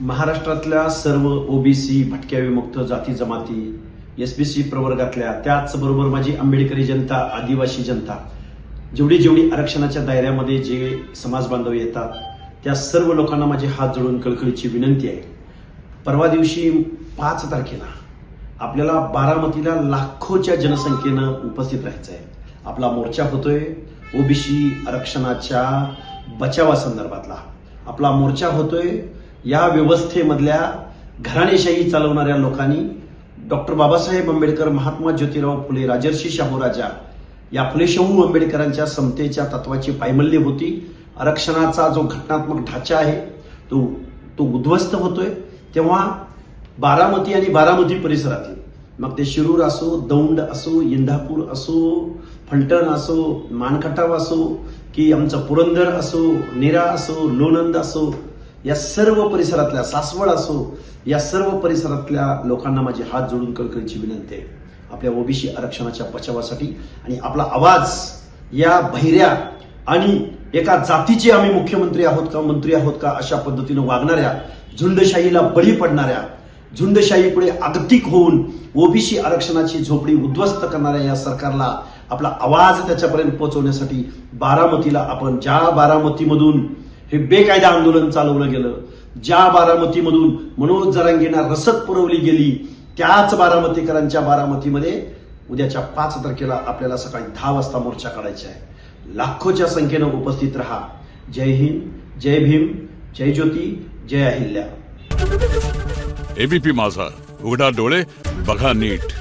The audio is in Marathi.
महाराष्ट्रातल्या सर्व ओबीसी, भटक्या विमुक्त जाती जमाती, एसबीसी प्रवर्गातल्या, त्याचबरोबर माझी आंबेडकरी जनता, आदिवासी जनता, जेवढी आरक्षणाच्या दायऱ्यामध्ये जे समाज बांधव येतात त्या सर्व लोकांना माझे हात जोडून कळकळीची विनंती आहे. परवा दिवशी 5 तारखेला आपल्याला बारामतीला लाखोच्या जनसंख्येनं उपस्थित राहायचं आहे. आपला मोर्चा होतोय ओबीसी आरक्षणाच्या बचावासंदर्भातला. आपला मोर्चा होतोय या व्यवस्थेमधल्या घराणेशाही चालवणाऱ्या लोकांनी डॉक्टर बाबासाहेब आंबेडकर, महात्मा ज्योतिराव फुले, राजर्षी शाहू राजा या फुले शाहू आंबेडकरांच्या समतेच्या तत्वाची पायमल्ली होती. आरक्षणाचा जो घटनात्मक ढाचा आहे तो उद्ध्वस्त होतोय. तेव्हा बारामती आणि बारामती परिसरातील, मग ते शिरूर असो, दौंड असो, इंदापूर असो, फलटण असो, मानखटाव असो, की आमचं पुरंदर असो, नेरा असो, लोणंद असो, या सर्व परिसरातल्या, सासवड असो, या सर्व परिसरातल्या लोकांना माझे हात जोडून कळकळीची विनंती आहे आपल्या ओबीसी आरक्षणाच्या बचावासाठी. आणि आपला आवाज या बहिऱ्या आणि एका जातीचे आम्ही मुख्यमंत्री आहोत का, मंत्री आहोत का, अशा पद्धतीनं वागणाऱ्या, झुंडशाहीला बळी पडणाऱ्या, झुंडशाहीपुढे आगतिक होऊन ओबीसी आरक्षणाची झोपडी उद्ध्वस्त करणाऱ्या या सरकारला आपला आवाज त्याच्यापर्यंत पोहोचवण्यासाठी बारामतीला आपण, ज्या बारामतीमधून हे बेकायदा आंदोलन चालवलं गेलं, ज्या बारामतीमधून मनोज जरांगेंना रसद पुरवली गेली, त्याच बारामतीकरांच्या बारामतीमध्ये उद्याच्या 5 तारखेला आपल्याला सकाळी 10 वाजता मोर्चा काढायचा आहे. लाखोच्या संख्येनं उपस्थित रहा. जय हिंद, जय भीम, जय ज्योती, जय अहिल्या. एबीपी माझा, उघडा डोळे बघा नीट.